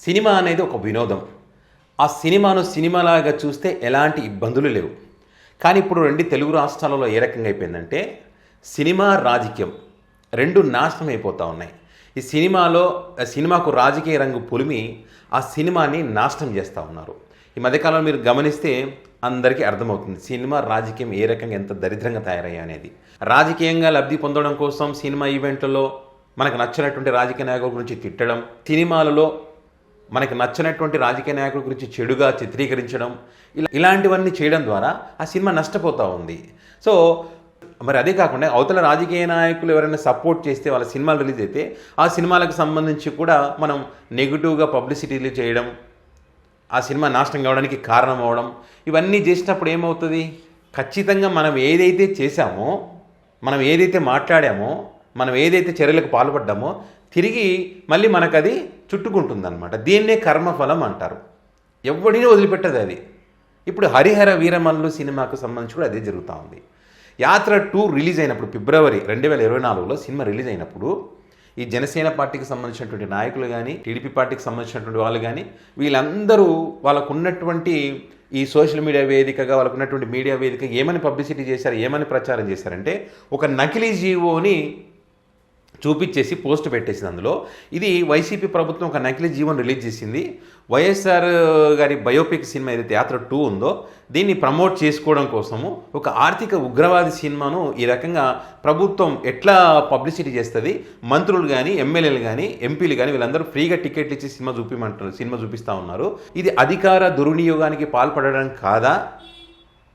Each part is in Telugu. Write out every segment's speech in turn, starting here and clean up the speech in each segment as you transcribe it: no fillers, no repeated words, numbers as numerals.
సినిమా అనేది ఒక వినోదం. ఆ సినిమాను సినిమాలాగా చూస్తే ఎలాంటి ఇబ్బందులు లేవు. కానీ ఇప్పుడు తెలుగు రాష్ట్రాలలో ఏ రకంగా అయిపోయిందంటే సినిమా, రాజకీయం 2 నాశనం అయిపోతూ ఉన్నాయి. ఈ సినిమాకు రాజకీయ రంగు పులిమి ఆ సినిమాని నాశనం చేస్తూ ఉన్నారు. ఈ మధ్యకాలంలో మీరు గమనిస్తే అందరికీ అర్థమవుతుంది సినిమా, రాజకీయం ఏ రకంగా ఎంత దరిద్రంగా తయారయ్యా అనేది. రాజకీయంగా లబ్ధి పొందడం కోసం సినిమా ఈవెంట్లలో మనకు నచ్చినటువంటి రాజకీయ నాయకుల గురించి తిట్టడం, సినిమాలలో మనకు నచ్చినటువంటి రాజకీయ నాయకుల గురించి చెడుగా చిత్రీకరించడం, ఇలాంటివన్నీ చేయడం ద్వారా ఆ సినిమా నష్టపోతూ ఉంది. సో మరి అదే కాకుండా అవతల రాజకీయ నాయకులు ఎవరైనా సపోర్ట్ చేస్తే వాళ్ళ సినిమాలు రిలీజ్ అయితే ఆ సినిమాలకు సంబంధించి కూడా మనం నెగిటివ్గా పబ్లిసిటీలు చేయడం, ఆ సినిమా నాశనం కావడానికి కారణం అవ్వడం, ఇవన్నీ చేసినప్పుడు ఏమవుతుంది? ఖచ్చితంగా మనం ఏదైతే చేశామో, మనం ఏదైతే మాట్లాడామో, మనం ఏదైతే చర్యలకు పాల్పడ్డామో తిరిగి మళ్ళీ మనకు అది చుట్టుకుంటుందన్నమాట. దీన్నే కర్మఫలం అంటారు. ఎవడిని వదిలిపెట్టదు అది. ఇప్పుడు హరిహర వీరమల్లు సినిమాకు సంబంధించి కూడా అదే జరుగుతూ ఉంది. యాత్ర 2 రిలీజ్ అయినప్పుడు ఫిబ్రవరి 2024లో సినిమా రిలీజ్ అయినప్పుడు ఈ జనసేన పార్టీకి సంబంధించినటువంటి నాయకులు కానీ, టీడీపీ పార్టీకి సంబంధించినటువంటి వాళ్ళు కానీ వీళ్ళందరూ వాళ్ళకున్నటువంటి ఈ సోషల్ మీడియా వేదికగా, వాళ్ళకున్నటువంటి మీడియా వేదిక ఏమని పబ్లిసిటీ చేశారు, ఏమని ప్రచారం చేశారంటే ఒక నకిలీ జీవోని చూపించేసి పోస్ట్ పెట్టేసింది. అందులో ఇది వైసీపీ ప్రభుత్వం ఒక నకిలీ జీవోని రిలీజ్ చేసింది. వైఎస్ఆర్ గారి బయోపిక్ సినిమా ఏదైతే యాత్ర 2 ఉందో దీన్ని ప్రమోట్ చేసుకోవడం కోసము ఒక ఆర్థిక ఉగ్రవాది సినిమాను ఈ రకంగా ప్రభుత్వం ఎట్లా పబ్లిసిటీ చేస్తుంది, మంత్రులు కానీ, ఎమ్మెల్యేలు కానీ, ఎంపీలు కానీ వీళ్ళందరూ ఫ్రీగా టికెట్లు ఇచ్చి సినిమా చూపిస్తూ ఉన్నారు. ఇది అధికార దుర్వినియోగానికి పాల్పడడం కాదా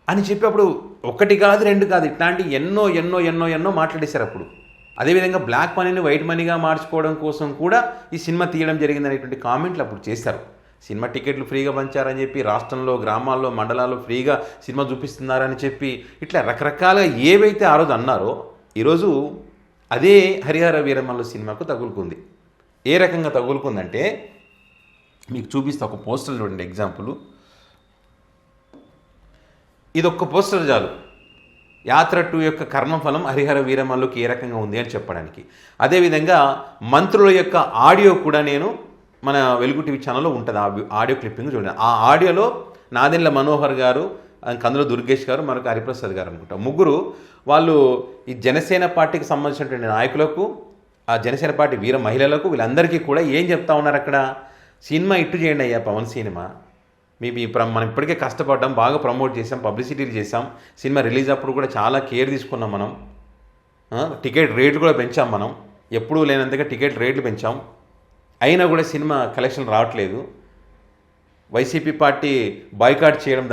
అని చెప్పి అప్పుడు 1 కాదు 2 కాదు ఇట్లాంటి ఎన్నో మాట్లాడేశారు. అప్పుడు అదేవిధంగా బ్లాక్ మనీని వైట్ మనీగా మార్చుకోవడం కోసం కూడా ఈ సినిమా తీయడం జరిగిందనేటువంటి కామెంట్లు అప్పుడు చేశారు. సినిమా టికెట్లు ఫ్రీగా పంచారని చెప్పి, రాష్ట్రంలో, గ్రామాల్లో, మండలాల్లో ఫ్రీగా సినిమా చూపిస్తున్నారని చెప్పి ఇట్లా రకరకాలుగా ఏవైతే ఆ రోజు అన్నారో ఈరోజు అదే హరిహర వీరమల్లు సినిమాకు తగులుకుంది. ఏ రకంగా తగులుకుందంటే మీకు చూపిస్తే ఒక పోస్టర్ చూడండి. ఎగ్జాంపుల్ ఇదొక్క పోస్టర్ చాలు యాత్ర 2 యొక్క కర్మఫలం హరిహర వీరమల్లుకి ఏ రకంగా ఉంది అని చెప్పడానికి. అదేవిధంగా మంత్రుల యొక్క ఆడియో కూడా నేను మన వెలుగు టీవీ ఛానల్లో ఉంటుంది. ఆ ఆడియో క్లిప్పింగ్ చూడండి. ఆ ఆడియోలో నాదెండ్ల మనోహర్ గారు, కందుల దుర్గేష్ గారు, మరొక హరిప్రసాద్ గారు అనుకుంటా, ముగ్గురు వాళ్ళు ఈ జనసేన పార్టీకి సంబంధించినటువంటి నాయకులకు, ఆ జనసేన పార్టీ వీర మహిళలకు, వీళ్ళందరికీ కూడా ఏం చెప్తా ఉన్నారు అక్కడ, సినిమా ఇట్టు చేయండి అయ్యా, పవన్ సినిమా మనం ఇప్పటికే కష్టపడ్డాం, బాగా ప్రమోట్ చేసాం, పబ్లిసిటీలు చేసాం, సినిమా రిలీజ్ అప్పుడు కూడా చాలా కేర్ తీసుకున్నాం, మనం టికెట్ రేట్లు కూడా పెంచాం, మనం ఎప్పుడూ లేనంతగా టికెట్ రేట్లు పెంచాం, అయినా కూడా సినిమా కలెక్షన్ రావట్లేదు. వైసీపీ పార్టీ బాయ్కాట్ చేయడం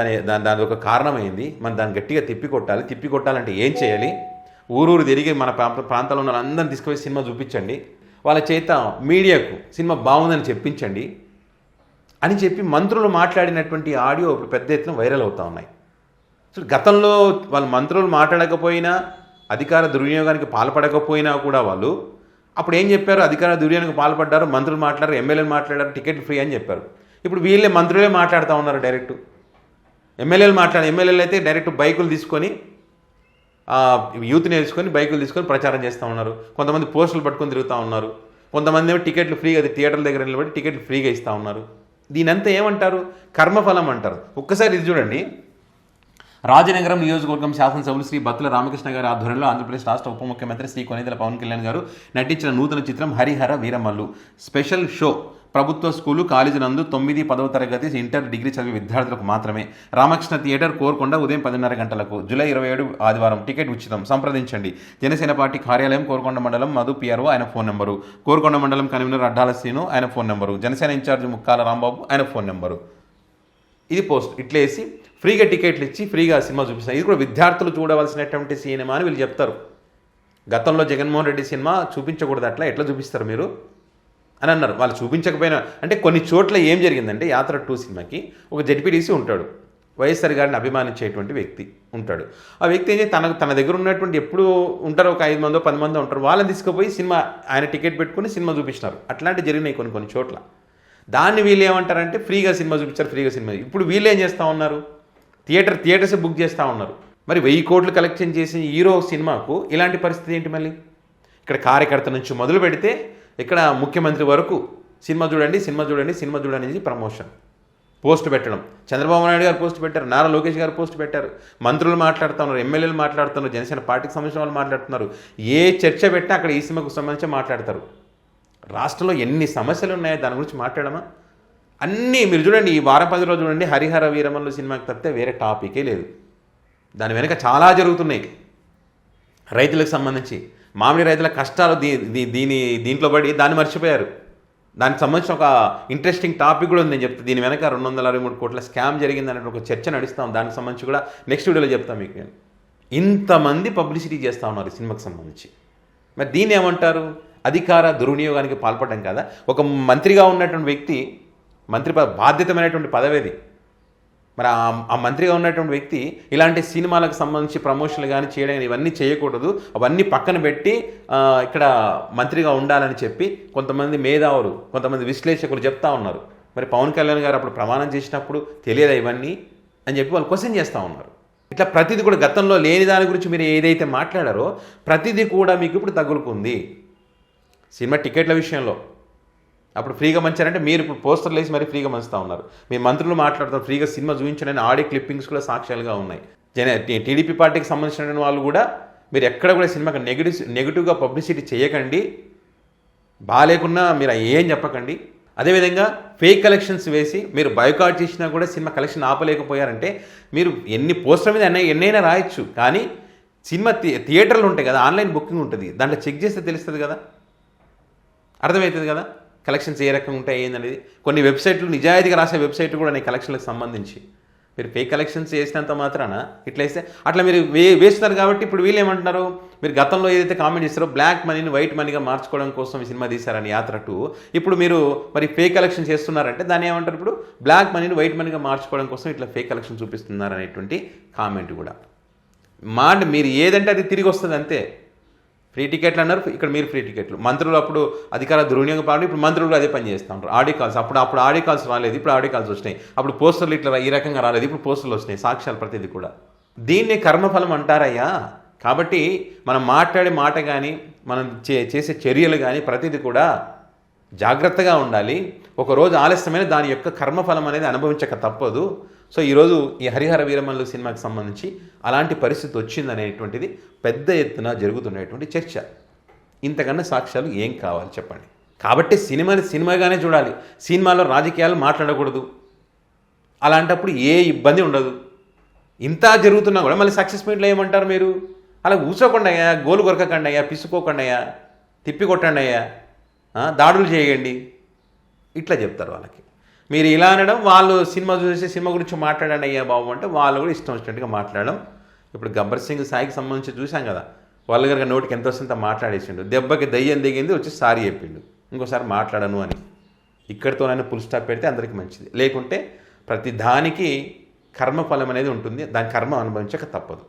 దాని ఒక కారణమైంది. మనం దాన్ని గట్టిగా తిప్పికొట్టాలంటే ఏం చేయాలి? ఊరూరు తిరిగి మన ప్రాంతాల్లో ఉన్న వాళ్ళందరినీ తీసుకుపోయి సినిమా చూపించండి, వాళ్ళ చేత మీడియాకు సినిమా బాగుందని చెప్పించండి అని చెప్పి మంత్రులు మాట్లాడినటువంటి ఆడియో ఇప్పుడు పెద్ద ఎత్తున వైరల్ అవుతూ ఉన్నాయి. సో గతంలో వాళ్ళు మంత్రులు మాట్లాడకపోయినా, అధికార దుర్వినియోగానికి పాల్పడకపోయినా కూడా వాళ్ళు అప్పుడు ఏం చెప్పారు? అధికార దుర్వినియోగానికి పాల్పడ్డారు, మంత్రులు మాట్లాడారు, ఎమ్మెల్యేలు మాట్లాడారు, టికెట్ ఫ్రీ అని చెప్పారు. ఇప్పుడు వీళ్ళే మంత్రులే మాట్లాడుతూ ఉన్నారు డైరెక్ట్. ఎమ్మెల్యేలు అయితే డైరెక్ట్ బైకులు తీసుకొని యూత్ని వేసుకొని బైకులు తీసుకొని ప్రచారం చేస్తూ ఉన్నారు. కొంతమంది పోస్టులు పట్టుకొని తిరుగుతూ ఉన్నారు. కొంతమంది ఏమో టికెట్లు ఫ్రీగా, అది థియేటర్ల దగ్గర నిలబడి టికెట్లు ఫ్రీగా ఇస్తూ ఉన్నారు. దీనంతా ఏమంటారు? కర్మఫలం అంటారు. ఒక్కసారి ఇది చూడండి. రాజనగరం నియోజకవర్గం శాసనసభ్యులు శ్రీ బత్తుల రామకృష్ణ గారి ఆధ్వర్యంలో ఆంధ్రప్రదేశ్ రాష్ట్ర ఉప ముఖ్యమంత్రి శ్రీ కొనిదెల పవన్ కళ్యాణ్ గారు నటించిన నూతన చిత్రం హరిహర వీరమల్లు స్పెషల్ షో ప్రభుత్వ స్కూలు కాలేజీ నందు 9, 10వ తరగతి, ఇంటర్, డిగ్రీ చదివే విద్యార్థులకు మాత్రమే. రామకృష్ణ థియేటర్, కోరుకొండ, ఉదయం 10:30 గంటలకు. జూలై 27 ఆదివారం. టికెట్ ఉచితం. సంప్రదించండి. జనసేన పార్టీ కార్యాలయం, కోరుకొండ మండలం, మధు పిఆర్ఓ, ఆయన ఫోన్ నెంబరు. కోరుకొండ మండలం కన్వీనర్ అడ్డాల శ్రీను, ఆయన phone number. Janasena incharge Mukkala Rambabu, ఆయన ఫోన్ నెంబరు. ఇది పోస్ట్ ఇట్లా వేసి ఫ్రీగా టికెట్లు ఇచ్చి ఫ్రీగా సినిమా చూపిస్తారు. ఇది కూడా విద్యార్థులు చూడవలసినటువంటి సినిమా అని వీళ్ళు చెప్తారు. గతంలో జగన్మోహన్ రెడ్డి సినిమా చూపించకూడదు, అట్లా ఎట్లా చూపిస్తారు మీరు అని అన్నారు. వాళ్ళు చూపించకపోయినా అంటే కొన్ని చోట్ల ఏం జరిగిందంటే యాత్ర 2 సినిమాకి ఒక జెడ్పీటీసీ ఉంటాడు, వైఎస్ఆర్ గారిని అభిమానించేటువంటి వ్యక్తి ఉంటాడు. ఆ వ్యక్తి ఏం చేసి తన దగ్గర ఉన్నటువంటి ఎప్పుడు ఉంటారో ఒక 5 మందో 10 మందో ఉంటారు, వాళ్ళని తీసుకుపోయి సినిమా ఆయన టికెట్ పెట్టుకుని సినిమా చూపించినారు. అట్లాంటివి జరిగినాయి కొన్ని చోట్ల. దాన్ని వీళ్ళు ఏమంటారంటే ఫ్రీగా సినిమా చూపించారు, ఫ్రీగా సినిమా. ఇప్పుడు వీళ్ళు ఏం చేస్తూ ఉన్నారు? థియేటర్స్ బుక్ చేస్తూ ఉన్నారు. మరి 1000 కోట్లు కలెక్షన్ చేసి హీరో సినిమాకు ఇలాంటి పరిస్థితి ఏంటి? మళ్ళీ ఇక్కడ కార్యకర్త నుంచి మొదలు పెడితే ఇక్కడ ముఖ్యమంత్రి వరకు సినిమా చూడండి, సినిమా చూడండి, సినిమా చూడండి అనేది ప్రమోషన్. పోస్ట్ పెట్టడం, చంద్రబాబు నాయుడు గారు పోస్ట్ పెట్టారు, నారా లోకేష్ గారు పోస్ట్ పెట్టారు, మంత్రులు మాట్లాడుతున్నారు, ఎమ్మెల్యేలు మాట్లాడుతున్నారు, జనసేన పార్టీకి సంబంధించిన వాళ్ళు మాట్లాడుతున్నారు. ఏ చర్చ పెట్టినా అక్కడ ఈ సినిమాకు సంబంధించి మాట్లాడతారు. రాష్ట్రంలో ఎన్ని సమస్యలు ఉన్నాయో దాని గురించి మాట్లాడమా? అన్నీ మీరు చూడండి, ఈ వారం 10 రోజులు చూడండి, హరిహర వీరమల్లు సినిమాకి తప్పితే వేరే టాపికే లేదు. దాని వెనక చాలా జరుగుతున్నాయి. రైతులకు సంబంధించి మామిడి రైతుల కష్టాలు దీంట్లో పడి దాన్ని మర్చిపోయారు. దానికి సంబంధించిన ఒక ఇంట్రెస్టింగ్ టాపిక్ కూడా ఉంది. నేను చెప్తాను. దీని వెనక 263 కోట్ల స్కామ్ జరిగింది అనే ఒక చర్చ నడుస్తాం. దానికి సంబంధించి కూడా నెక్స్ట్ వీడియోలో చెప్తాను మీకు నేను. ఇంతమంది పబ్లిసిటీ చేస్తూ ఉన్నారు ఈ సినిమాకి సంబంధించి. మరి దీన్ని ఏమంటారు? అధికార దుర్వినియోగానికి పాల్పడడం కదా. ఒక మంత్రిగా ఉన్నటువంటి వ్యక్తి, మంత్రి బాధ్యతమైనటువంటి పదవేది, మరి ఆ మంత్రిగా ఉన్నటువంటి వ్యక్తి ఇలాంటి సినిమాలకు సంబంధించి ప్రమోషన్లు కానీ చేయడం ఇవన్నీ చేయకూడదు. అవన్నీ పక్కన పెట్టి ఇక్కడ మంత్రిగా ఉండాలని చెప్పి కొంతమంది మేధావులు, కొంతమంది విశ్లేషకులు చెప్తా ఉన్నారు. మరి పవన్ కళ్యాణ్ గారు అప్పుడు ప్రమాణం చేసినప్పుడు తెలియదా ఇవన్నీ అని చెప్పి వాళ్ళు క్వశ్చన్ చేస్తూ ఉన్నారు. ఇట్లా ప్రతిదీ కూడా గతంలో లేని దాని గురించి మీరు ఏదైతే మాట్లాడారో ప్రతిదీ కూడా మీకు ఇప్పుడు తగులుకుంది. సినిమా టికెట్ల విషయంలో అప్పుడు ఫ్రీగా మంచారంటే మీరు ఇప్పుడు పోస్టర్లు వేసి మరీ ఫ్రీగా మంచుతూ ఉన్నారు. మీ మంత్రులు మాట్లాడుతారు ఫ్రీగా సినిమా చూపించడానికి. ఆడియో క్లిప్పింగ్స్ కూడా సాక్ష్యాలుగా ఉన్నాయి. టీడీపీ పార్టీకి సంబంధించిన వాళ్ళు కూడా మీరు ఎక్కడ కూడా సినిమాకి నెగిటివ్గా పబ్లిసిటీ చేయకండి, బాగాలేకున్నా మీరు ఏం చెప్పకండి. అదేవిధంగా ఫేక్ కలెక్షన్స్ వేసి మీరు బాయ్కాట్ చేసినా కూడా సినిమా కలెక్షన్ ఆపలేకపోయారంటే మీరు ఎన్ని పోస్టర్ మీద ఎన్నైనా రాయొచ్చు, కానీ సినిమా థియేటర్లు ఉంటాయి కదా, ఆన్లైన్ బుకింగ్ ఉంటుంది, దాంట్లో చెక్ చేస్తే తెలుస్తుంది కదా, అర్థమవుతుంది కదా కలెక్షన్స్ ఏ రకంగా ఉంటాయి ఏందనేది. కొన్ని వెబ్సైట్లు నిజాయితీగా రాసే వెబ్సైట్లు కూడా కలెక్షన్లకు సంబంధించి మీరు ఫేక్ కలెక్షన్స్ చేసినంత మాత్రాన ఇట్లా వేస్తే అట్లా మీరు వేస్తున్నారు. కాబట్టి ఇప్పుడు వీళ్ళు ఏమంటున్నారు, మీరు గతంలో ఏదైతే కామెంట్ చేస్తారో బ్లాక్ మనీని వైట్ మనీగా మార్చుకోవడం కోసం ఈ సినిమా తీశారని యాత్ర 2, ఇప్పుడు మీరు మరి ఫేక్ కలెక్షన్ చేస్తున్నారంటే దాన్ని ఏమంటారు, ఇప్పుడు బ్లాక్ మనీని వైట్ మనీగా మార్చుకోవడం కోసం ఇట్లా ఫేక్ కలెక్షన్ చూపిస్తున్నారు అనేటువంటి కామెంట్ కూడా. మీరు ఏదంటే అది తిరిగి వస్తుంది అంతే. ఫ్రీ టికెట్లు అన్నారు, ఇక్కడ మీరు ఫ్రీ టికెట్లు. మంత్రులు అప్పుడు అధికార దుర్వినియోగం పాడు, ఇప్పుడు మంత్రులు అదే పని చేస్తూ ఉంటారు. ఆడియో కాల్స్, అప్పుడు ఆడియో కాల్స్ రాలేదు, ఇప్పుడు ఆడియో కాల్స్ వచ్చినాయి. అప్పుడు పోస్టర్లు ఇట్లా ఈ రకంగా రాలేదు, ఇప్పుడు పోస్టర్లు వచ్చినాయి, సాక్ష్యాలు ప్రతిదీ కూడా. దీన్ని కర్మఫలం అంటారయ్యా. కాబట్టి మనం మాట్లాడే మాట కానీ మనం చేసే చర్యలు కానీ ప్రతిదీ కూడా జాగ్రత్తగా ఉండాలి. ఒకరోజు ఆలస్యమైన దాని యొక్క కర్మఫలం అనేది అనుభవించక తప్పదు. సో ఈరోజు ఈ హరిహర వీరమల్లు సినిమాకి సంబంధించి అలాంటి పరిస్థితి వచ్చిందనేటువంటిది పెద్ద ఎత్తున జరుగుతున్నటువంటి చర్చ. ఇంతకన్నా సాక్ష్యాలు ఏం కావాలి చెప్పండి. కాబట్టి సినిమాని సినిమాగానే చూడాలి. సినిమాలో రాజకీయాలు మాట్లాడకూడదు. అలాంటప్పుడు ఏ ఇబ్బంది ఉండదు. ఇంత జరుగుతున్నా కూడా మళ్ళీ సక్సెస్ మీట్లో ఏమంటారు మీరు, అలా కూర్చోకుండా అయ్యా, గోలు కొరకకండి అయ్యా, పిసుకోకండి అయ్యా, తిప్పి కొట్టండి అయ్యా, దాడులు చేయండి, ఇట్లా చెప్తారు వాళ్ళకి. మీరు ఇలా అనడం, వాళ్ళు సినిమా చూసి సినిమా గురించి మాట్లాడండి అయ్యా బాబు అంటే వాళ్ళు కూడా ఇష్టం వచ్చినట్టుగా మాట్లాడడం. ఇప్పుడు గబ్బర్ సింగ్ సాయికి సంబంధించి చూసాం కదా, వాళ్ళ గారికి నోటికి ఎంత వస్తుందో మాట్లాడేసిండు, దెబ్బకి దయ్యం దిగింది, వచ్చి సారీ చెప్పిండు, ఇంకోసారి మాట్లాడను అని. ఇక్కడితోనైనా ఫుల్ స్టాప్ పెడితే అందరికీ మంచిది. లేకుంటే ప్రతి దానికి కర్మఫలం అనేది ఉంటుంది, దాని కర్మ అనుభవించక తప్పదు.